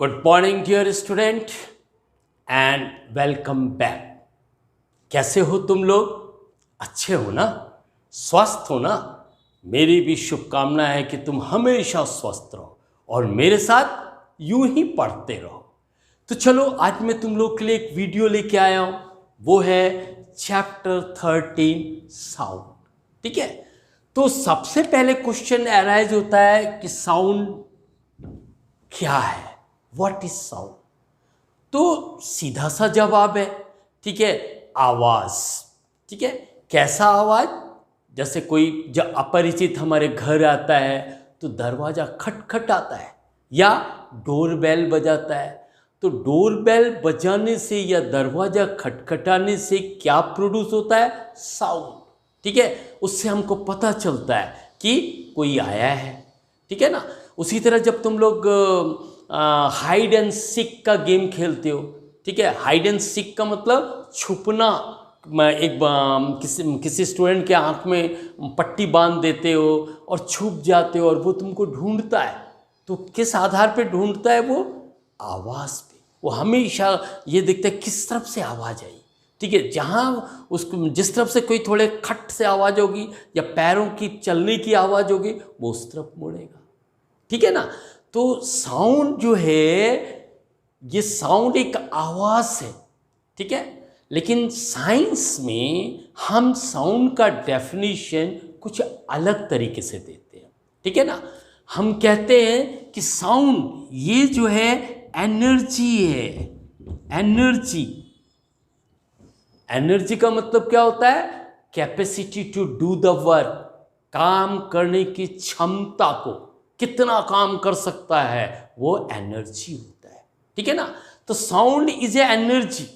Good morning dear student and welcome back. कैसे हो तुम लोग? अच्छे हो ना? स्वस्थ हो ना? मेरी भी शुभकामना है कि तुम हमेशा स्वस्थ रहो और मेरे साथ यूं ही पढ़ते रहो। तो चलो आज मैं तुम लोग के लिए एक वीडियो लेके आया हूं, वो है चैप्टर 13 साउंड। ठीक है, तो सबसे पहले क्वेश्चन अराइज होता है कि साउंड क्या है, व्हाट इज साउंड। तो सीधा सा जवाब है, ठीक है, आवाज। ठीक है, कैसा आवाज? जैसे कोई जब अपरिचित हमारे घर आता है तो दरवाजा खटखटाता है या डोरबेल बजाता है। तो डोरबेल बजाने से या दरवाजा खटखटाने से क्या प्रोड्यूस होता है? साउंड। ठीक है, उससे हमको पता चलता है कि कोई आया है। ठीक है ना? उसी तरह जब तुम लोग हाइड एंड सीक का गेम खेलते हो, ठीक है, हाइड एंड सीक का मतलब छुपना। एक किसी स्टूडेंट के आंख में पट्टी बांध देते हो और छुप जाते हो और वो तुमको ढूंढता है। तो किस आधार पे ढूंढता है? वो आवाज़ पे। वो हमेशा ये देखता है किस तरफ से आवाज़ आई। ठीक है, जहाँ उसको जिस तरफ से कोई थोड़े खट से आवाज़ होगी या पैरों की चलने की आवाज़ होगी वो उस तरफ मुड़ेगा। ठीक है ना? तो साउंड जो है, ये साउंड एक आवाज है। ठीक है, लेकिन साइंस में हम साउंड का डेफिनेशन कुछ अलग तरीके से देते हैं। ठीक है ना? हम कहते हैं कि साउंड ये जो है एनर्जी है। एनर्जी, एनर्जी का मतलब क्या होता है? Capacity to do the work, काम करने की क्षमता को, कितना काम कर सकता है, वो एनर्जी होता है। ठीक है ना? तो साउंड इज ए एनर्जी,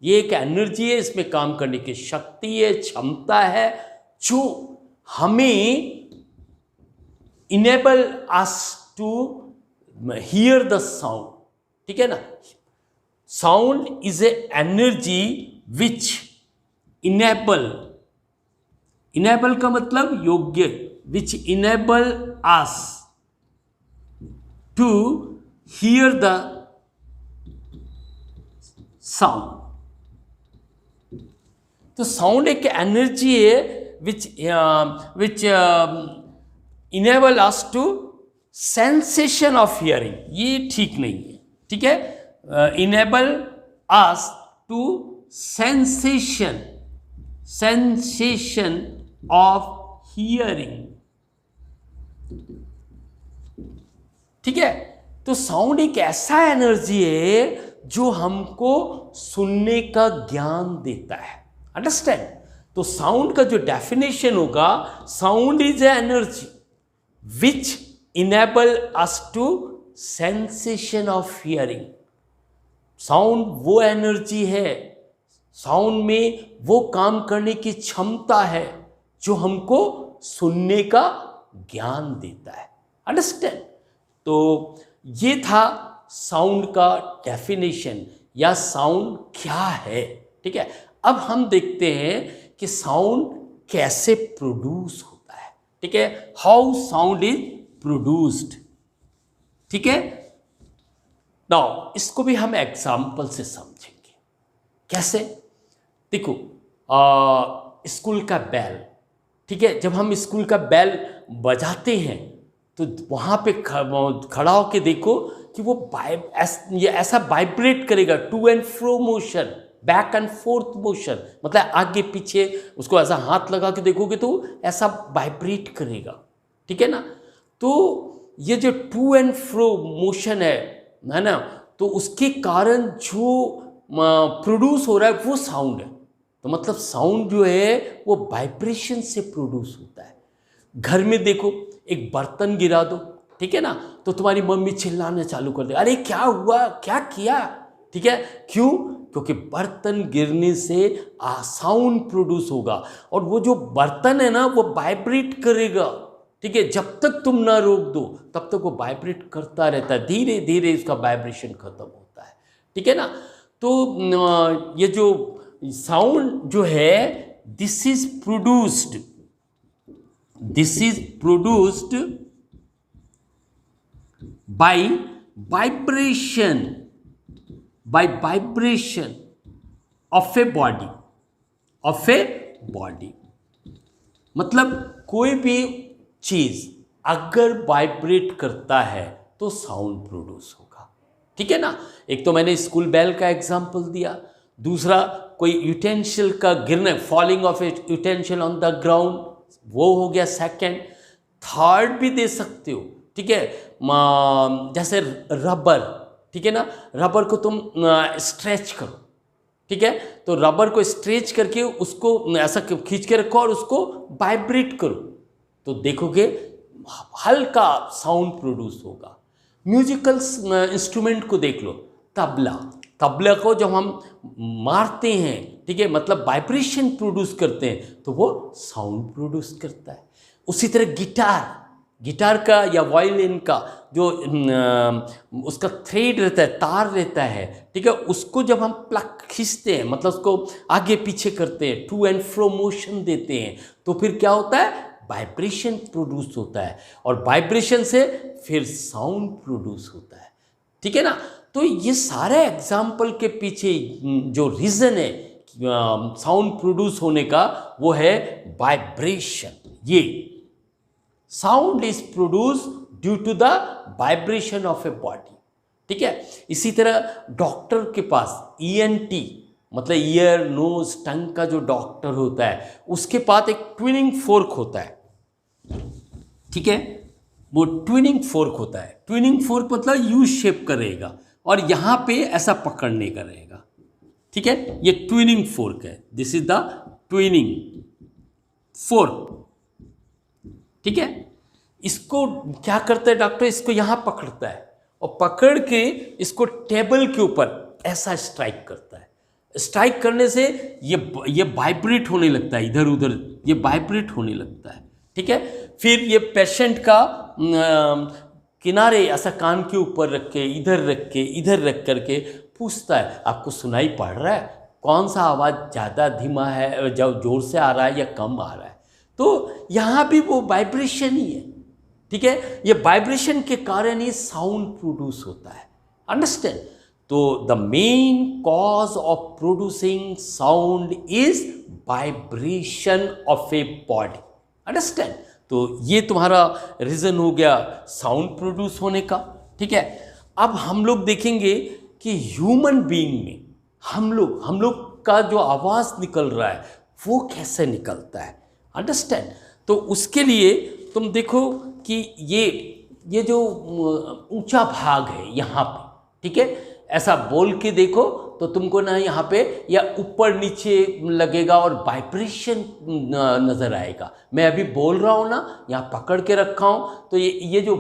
ये एक एनर्जी है, इसमें काम करने की शक्ति है, क्षमता है, जो हमें enable us to hear the sound. ठीक है ना? Sound is a energy which enable, enable का मतलब योग्य, which enable us to hear the sound. तो साउंड एक एनर्जी है which enable us to sensation of hearing. ये ठीक नहीं है। ठीक है, enable us to sensation, sensation of hearing. ठीक है, तो साउंड एक ऐसा एनर्जी है जो हमको सुनने का ज्ञान देता है। अंडरस्टैंड? तो साउंड का जो डेफिनेशन होगा, sound is a energy which enable us to sensation of hearing. Sound वो एनर्जी है, साउंड में वो काम करने की क्षमता है जो हमको सुनने का ज्ञान देता है। अंडरस्टैंड? तो ये था साउंड का डेफिनेशन या साउंड क्या है। ठीक है, अब हम देखते हैं कि साउंड कैसे प्रोड्यूस होता है। ठीक है, हाउ साउंड इज प्रोड्यूस्ड। ठीक है, नाउ इसको भी हम एग्जाम्पल से समझेंगे। कैसे? देखो, स्कूल का बेल। ठीक है, जब हम स्कूल का बेल बजाते हैं तो वहाँ पे खड़ा होके देखो कि वो ये ऐसा वाइब्रेट करेगा, to and fro motion, back and forth motion, मतलब आगे पीछे उसको ऐसा हाथ लगा के देखोगे तो ऐसा वाइब्रेट करेगा। ठीक है ना? तो ये जो टू एंड फ्रो मोशन है ना, तो उसके कारण जो प्रोड्यूस हो रहा है वो साउंड है। तो मतलब साउंड जो है वो वाइब्रेशन से प्रोड्यूस होता है। घर में देखो, एक बर्तन गिरा दो, ठीक है ना, तो तुम्हारी मम्मी चिल्लाना चालू कर दे, अरे क्या हुआ, क्या किया। ठीक है, क्यों? क्योंकि बर्तन गिरने से साउंड प्रोड्यूस होगा और वो जो बर्तन है ना वो वाइब्रेट करेगा। ठीक है, जब तक तुम ना रोक दो तब तक वो वाइब्रेट करता रहता है, धीरे धीरे उसका वाइब्रेशन खत्म होता है। ठीक है ना? तो ये जो साउंड जो है, this is produced, this is produced by vibration, by vibration of a body, of a body. मतलब कोई भी चीज अगर वाइब्रेट करता है तो साउंड प्रोड्यूस होगा, ठीक है ना। एक तो मैंने स्कूल बेल का एग्जांपल दिया, दूसरा कोई यूटेंशियल का गिरने, falling of a utensil on the ground, वो हो गया सेकंड। थर्ड भी दे सकते हो, ठीक है, जैसे रबर, ठीक है ना, रबर को तुम स्ट्रेच करो, ठीक है, तो रबर को स्ट्रेच करके उसको ऐसा खींच के रखो और उसको वाइब्रेट करो, तो देखोगे हल्का साउंड प्रोड्यूस होगा। म्यूजिकल इंस्ट्रूमेंट को देख लो, तबला, तबला को जब हम मारते हैं, ठीक है, मतलब वाइब्रेशन प्रोड्यूस करते हैं तो वो साउंड प्रोड्यूस करता है। उसी तरह गिटार, गिटार का या वायलिन का जो उसका थ्रेड रहता है, तार रहता है, ठीक है, उसको जब हम प्लक खींचते हैं, मतलब उसको आगे पीछे करते हैं, टू एंड फ्रो मोशन देते हैं, तो फिर क्या होता है, वाइब्रेशन प्रोड्यूस होता है, और वाइब्रेशन से फिर साउंड प्रोड्यूस होता है, ठीक है ना। तो ये सारे एग्जाम्पल के पीछे जो रीज़न है साउंड प्रोड्यूस होने का, वो है वाइब्रेशन। ये sound is produce due to the vibration of a body, ठीक है। इसी तरह डॉक्टर के पास ENT मतलब ईयर नोज टंग का जो डॉक्टर होता है, उसके पास एक ट्विनिंग फोर्क होता है, ठीक है, वो ट्विनिंग फोर्क होता है। ट्विनिंग फोर्क मतलब यू शेप का रहेगा और यहाँ पे ऐसा पकड़ने का रहेगा, ठीक है, ये ट्विनिंग फोर्क है, this is the twinning fork, ठीक है। इसको क्या करता है डॉक्टर, इसको यहाँ पकड़ता है और पकड़ के इसको टेबल के ऊपर ऐसा स्ट्राइक करता है। स्ट्राइक करने से ये वाइब्रेट होने लगता है, इधर उधर ये वाइब्रेट होने लगता है, ठीक है। फिर ये पेशेंट का किनारे ऐसा कान के ऊपर रख के, इधर रख करके पूछता है, आपको सुनाई पड़ रहा है, कौन सा आवाज़ ज़्यादा धीमा है, जब जोर से आ रहा है या कम आ रहा है। तो यहाँ भी वो वाइब्रेशन ही है, ठीक है, ये वाइब्रेशन के कारण ही साउंड प्रोड्यूस होता है, अंडरस्टैंड। तो the main cause of producing sound is vibration of a body, understand. तो ये तुम्हारा रीज़न हो गया साउंड प्रोड्यूस होने का, ठीक है। अब हम लोग देखेंगे कि ह्यूमन बीइंग में हम लोग का जो आवाज़ निकल रहा है वो कैसे निकलता है, अंडरस्टैंड। तो उसके लिए तुम देखो कि ये जो ऊंचा भाग है यहाँ पे, ठीक है, ऐसा बोल के देखो तो तुमको ना यहाँ पे या ऊपर नीचे लगेगा और वाइब्रेशन नज़र आएगा। मैं अभी बोल रहा हूँ ना, यहाँ पकड़ के रखा हूँ, तो ये जो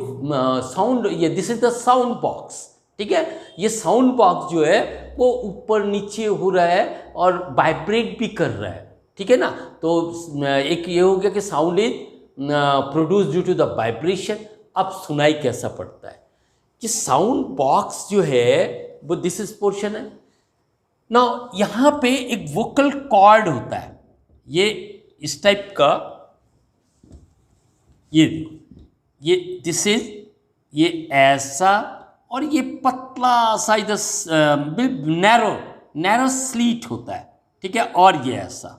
साउंड, ये this is the sound box, ठीक है। ये साउंड बॉक्स जो है वो ऊपर नीचे हो रहा है और वाइब्रेट भी कर रहा है, ठीक है ना। तो एक ये हो गया कि sound is produce due to the vibration. अब सुनाई कैसा पड़ता है, कि साउंड बॉक्स जो है वो दिस इज पोर्शन है ना, यहाँ पे एक वोकल कॉर्ड होता है, ये इस टाइप का, ये देखो, ये दिस इज, ये ऐसा, और ये पतला सा इधर नैरो स्लीट होता है, ठीक है, और ये ऐसा,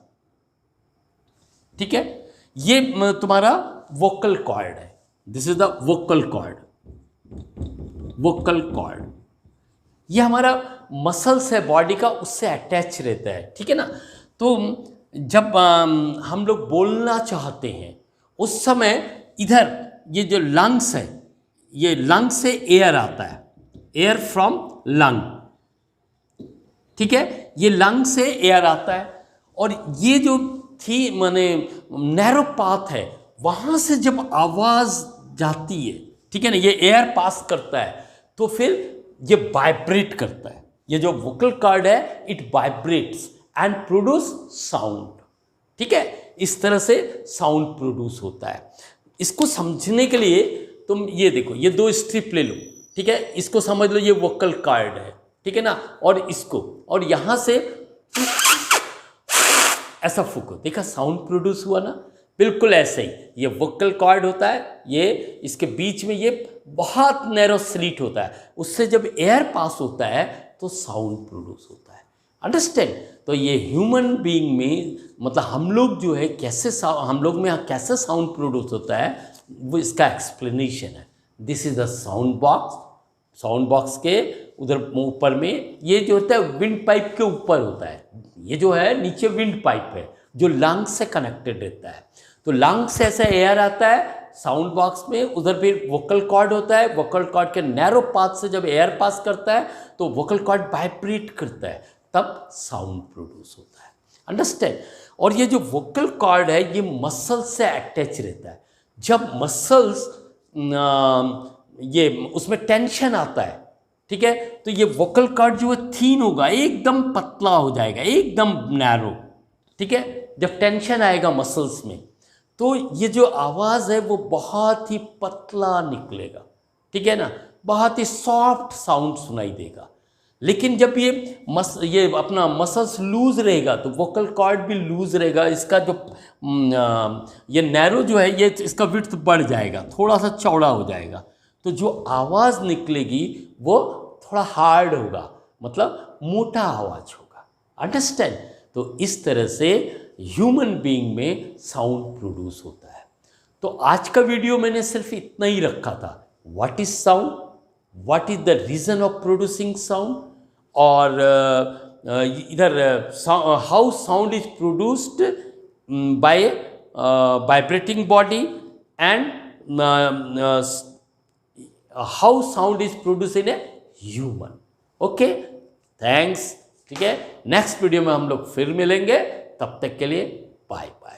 ठीक है, ये तुम्हारा वोकल कॉर्ड है, this is the vocal cord, vocal cord. ये हमारा मसल्स है बॉडी का, उससे अटैच रहता है, ठीक है ना। तो जब हम लोग बोलना चाहते हैं उस समय इधर ये जो लंग्स है, ये लंग से एयर आता है, एयर फ्रॉम लंग, ठीक है, ये लंग से एयर आता है, और ये जो थी माने नैरो पाथ है, वहाँ से जब आवाज़ जाती है, ठीक है ना, ये एयर पास करता है तो फिर ये वाइब्रेट करता है, ये जो वोकल कॉर्ड है it vibrates and produce sound, ठीक है। इस तरह से साउंड प्रोड्यूस होता है। इसको समझने के लिए तुम ये देखो, ये दो स्ट्रिप ले लो, ठीक है, इसको समझ लो ये वोकल कॉर्ड है, ठीक है ना, और इसको, और यहाँ से ऐसा फूको, देखा साउंड प्रोड्यूस हुआ ना। बिल्कुल ऐसे ही ये वोकल कॉर्ड होता है, ये इसके बीच में ये बहुत नैरो स्लिट होता है, उससे जब एयर पास होता है तो साउंड प्रोड्यूस होता है। अंडरस्टैंड? तो ये ह्यूमन बीइंग में मतलब हम लोग जो है कैसे हम लोग में कैसे साउंड प्रोड्यूस होता है वो इसका एक्सप्लेनेशन है। This is the sound box. Sound box के उधर ऊपर में ये जो होता है विंड पाइप के ऊपर होता है, ये जो है नीचे विंड पाइप है जो लंग्स से कनेक्टेड रहता है। तो लंग्स से ऐसा एयर आता है साउंड बॉक्स में, उधर फिर वोकल कॉर्ड होता है, वोकल कॉर्ड के नैरो पाथ से जब एयर पास करता है तो वोकल कॉर्ड वाइब्रेट करता है, तब साउंड प्रोड्यूस होता है। अंडरस्टैंड? और ये जो वोकल कॉर्ड है ये मसल्स से अटैच रहता है। जब मसल्स ये उसमें टेंशन आता है, ठीक है, तो ये वोकल कॉर्ड जो है थीन होगा, एकदम पतला हो जाएगा, एकदम नैरो, ठीक है। जब टेंशन आएगा मसल्स में तो ये जो आवाज़ है वो बहुत ही पतला निकलेगा, ठीक है ना, बहुत ही सॉफ्ट साउंड सुनाई देगा। लेकिन जब ये अपना मसल्स लूज रहेगा तो वोकल कॉर्ड भी लूज रहेगा, इसका जो ये नैरो जो है ये इसका विड्थ बढ़ जाएगा, थोड़ा सा चौड़ा हो जाएगा, तो जो आवाज़ निकलेगी वो थोड़ा हार्ड होगा, मतलब मोटा आवाज़ होगा। अंडरस्टैंड? तो इस तरह से ह्यूमन बीइंग में साउंड प्रोड्यूस होता है। तो आज का वीडियो मैंने सिर्फ इतना ही रखा था, what is sound, what is the reason of producing sound, और इधर how sound is produced by vibrating body, and how sound is produce in a human. Okay, thanks. ठीक है, नेक्स्ट वीडियो में हम लोग फिर मिलेंगे, तब तक के लिए बाय बाय।